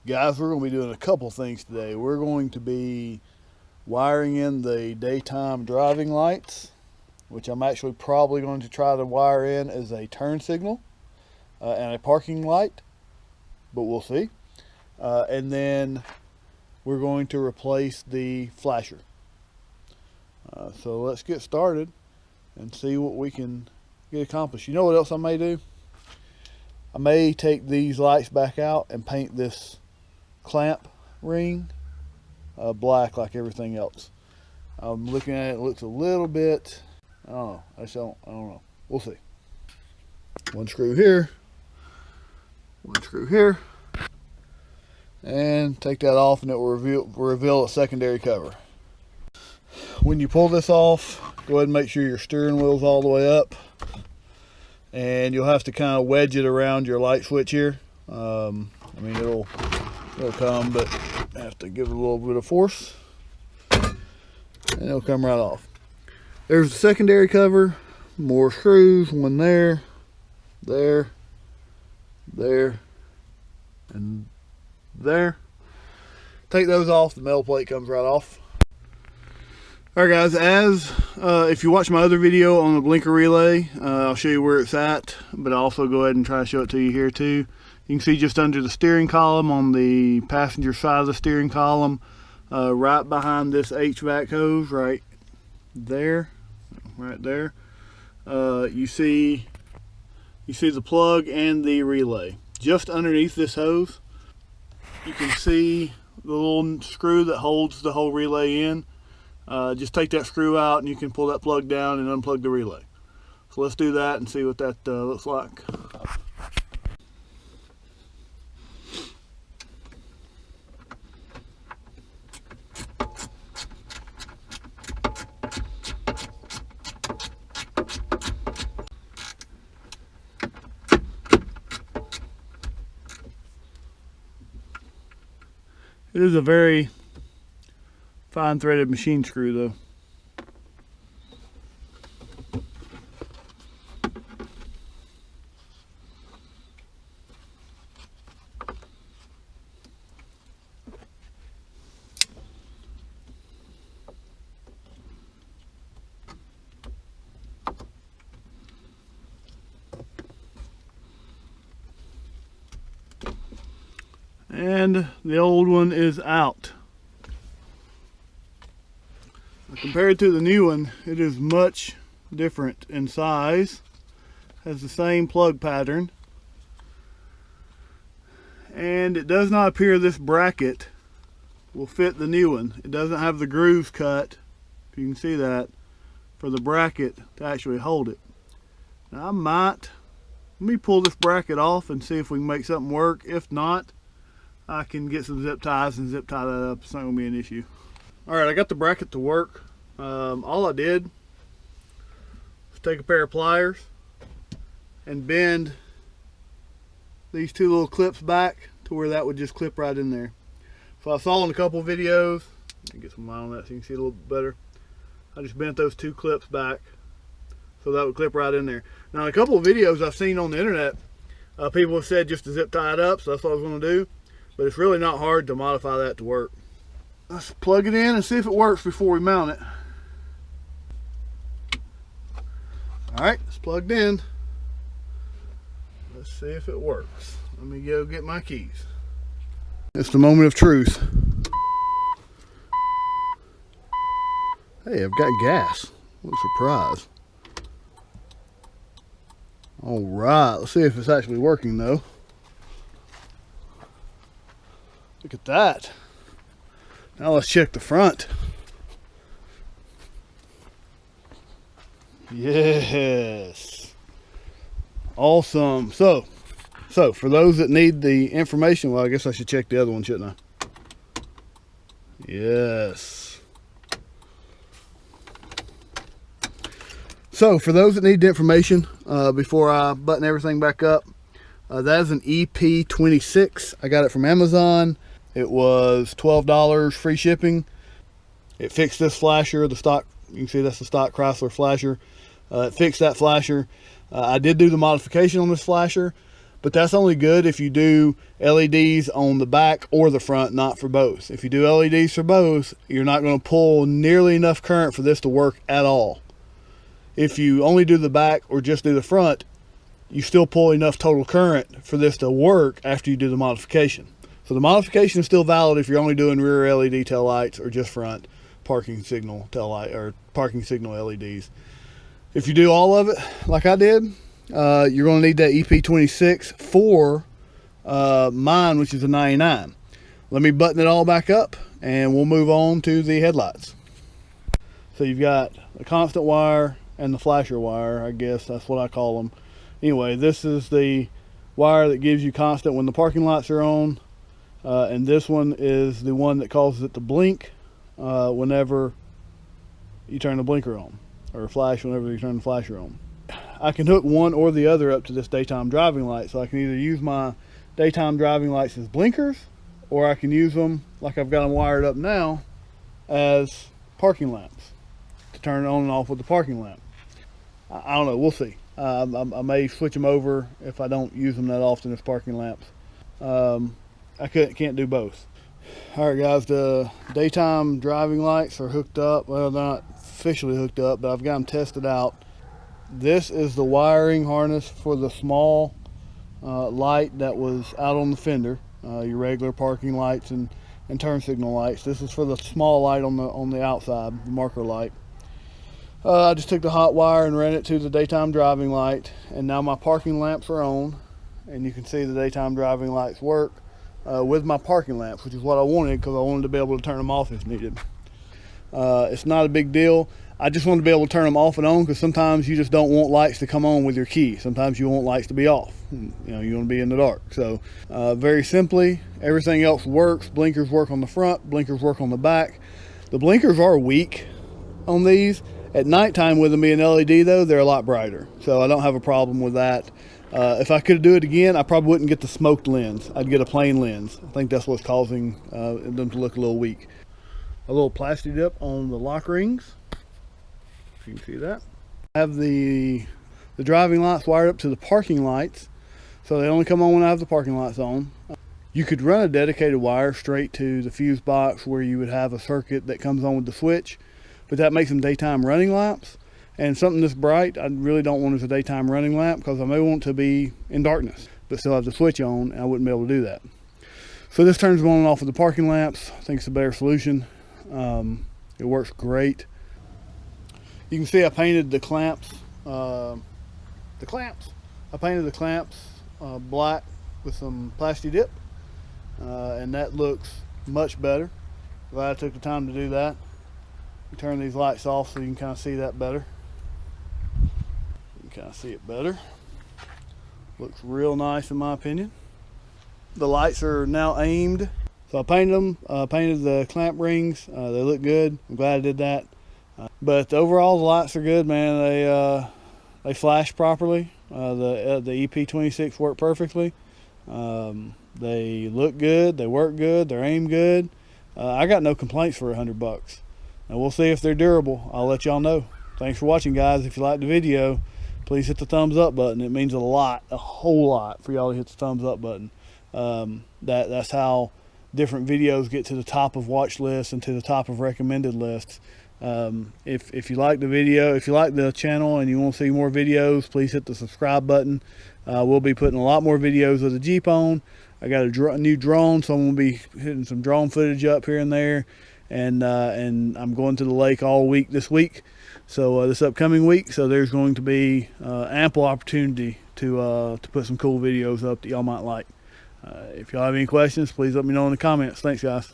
Guys, we're going to be doing a couple things today. We're going to be wiring in the daytime driving lights, which I'm actually probably going to try to wire in as a turn signal and a parking light, but we'll see. And then we're going to replace the flasher. So let's get started and see what we can get accomplished. You know what else I may do? I may take these lights back out and paint this clamp ring black like everything else. I'm looking at it, it looks a little bit, I don't know, I don't know. We'll see. One screw here, one screw here, and take that off and it will reveal a secondary cover. When you pull this off, go ahead and make sure your steering wheel's all the way up, and you'll have to kind of wedge it around your light switch here. I mean, it'll come, but I have to give it a little bit of force and it'll come right off. There's the secondary cover, more screws, one there, there, and there. Take those off, the metal plate comes right off. Alright guys, if you watch my other video on the blinker relay, I'll show you where it's at, but I'll also go ahead and try to show it to you here too. You can see just under the steering column, on the passenger side of the steering column, right behind this HVAC hose, right there, you see the plug and the relay. Just underneath this hose, you can see the little screw that holds the whole relay in. Just take that screw out and you can pull that plug down and unplug the relay. So let's do that and see what that looks like. It is a very fine threaded machine screw though. And the old one is out. Compared to the new one, it is much different in size. Has the same plug pattern, and it does not appear this bracket will fit the new one. It doesn't have the grooves cut, if you can see that, for the bracket to actually hold it. Now let me pull this bracket off and see if we can make something work. If not, I can get some zip ties and zip tie that up. It's not going to be an issue. Alright, I got the bracket to work. All I did was take a pair of pliers and bend these two little clips back to where that would just clip right in there. So I saw in a couple videos, let me get some light on that so you can see a little bit better. I just bent those two clips back so that would clip right in there. Now in a couple of videos I've seen on the internet, people have said just to zip tie it up, so that's what I was going to do. But it's really not hard to modify that to work. Let's plug it in and see if it works before we mount it. Alright, it's plugged in. Let's see if it works. Let me go get my keys. It's the moment of truth. Hey, I've got gas. What a surprise. Alright, let's see if it's actually working though. Look at that. Now let's check the front. Yes. Awesome. So for those that need the information, well, I guess I should check the other one, shouldn't I? Yes. So for those that need the information, before I button everything back up, that is an EP26. I got it from Amazon. It was $12 free shipping. It fixed this flasher, the stock. You can see that's the stock Chrysler flasher. It fixed that flasher. I did do the modification on this flasher, But that's only good if you do LEDs on the back or the front, not for both. If you do LEDs for both, you're not going to pull nearly enough current for this to work at all. If you only do the back or just do the front, you still pull enough total current for this to work after you do the modification. So the modification is still valid if you're only doing rear LED tail lights or just front parking signal tail light or parking signal LEDs. If you do all of it like I did, you're going to need that EP26 for mine, which is a 99. Let me button it all back up and we'll move on to the headlights. So you've got the constant wire and the flasher wire, I guess that's what I call them. Anyway, this is the wire that gives you constant when the parking lights are on, and this one is the one that causes it to blink whenever you turn the blinker on, or flash whenever you turn the flasher on. I can hook one or the other up to this daytime driving light, so I can either use my daytime driving lights as blinkers, or I can use them like I've got them wired up now as parking lamps to turn it on and off with the parking lamp. I don't know, we'll see. I may switch them over if I don't use them that often as parking lamps. I can't do both. All right guys, the daytime driving lights are hooked up. Well, they're not officially hooked up, but I've got them tested out. This is the wiring harness for the small light that was out on the fender, your regular parking lights and turn signal lights. This is for the small light on the outside, the marker light. I just took the hot wire and ran it to the daytime driving light, and now my parking lamps are on, and you can see the daytime driving lights work with my parking lamps, which is what I wanted because I wanted to be able to turn them off if needed. It's not a big deal. I just want to be able to turn them off and on because sometimes you just don't want lights to come on with your key. Sometimes you want lights to be off. You know, you want to be in the dark. So very simply, everything else works. Blinkers work on the front, blinkers work on the back. The blinkers are weak on these. At nighttime with them being LED though, they're a lot brighter. So I don't have a problem with that. If I could do it again, I probably wouldn't get the smoked lens. I'd get a plain lens. I think that's what's causing them to look a little weak. A little plastic dip on the lock rings. If you can see that. I have the driving lights wired up to the parking lights. So they only come on when I have the parking lights on. You could run a dedicated wire straight to the fuse box where you would have a circuit that comes on with the switch, but that makes them daytime running lamps. And something this bright, I really don't want as a daytime running lamp because I may want to be in darkness, but still have the switch on, and I wouldn't be able to do that. So this turns them on and off with the parking lamps. I think it's a better solution. It works great. You can see I painted the clamps. I painted the clamps black with some plastic dip, and that looks much better. Glad I took the time to do that. Turn these lights off so you can kind of see that better. You can kind of see it better. Looks real nice in my opinion. The lights are now aimed. So I painted them, painted the clamp rings. They look good. I'm glad I did that. But overall the lights are good, man. They flash properly. The EP26 work perfectly. They look good. They work good. They're aimed good. I got no complaints for $100. And we'll see if they're durable. I'll let y'all know. Thanks for watching, guys. If you liked the video, please hit the thumbs up button. It means a lot, a whole lot, for y'all to hit the thumbs up button. That's how different videos get to the top of watch lists and to the top of recommended lists. If you like the video, if you like the channel and you want to see more videos, please hit the subscribe button. We'll be putting a lot more videos of the Jeep on. I got a new drone, so I'm going to be hitting some drone footage up here and there. And I'm going to the lake all week this week, so this upcoming week. So there's going to be ample opportunity to put some cool videos up that y'all might like. If y'all have any questions, please let me know in the comments. Thanks, guys.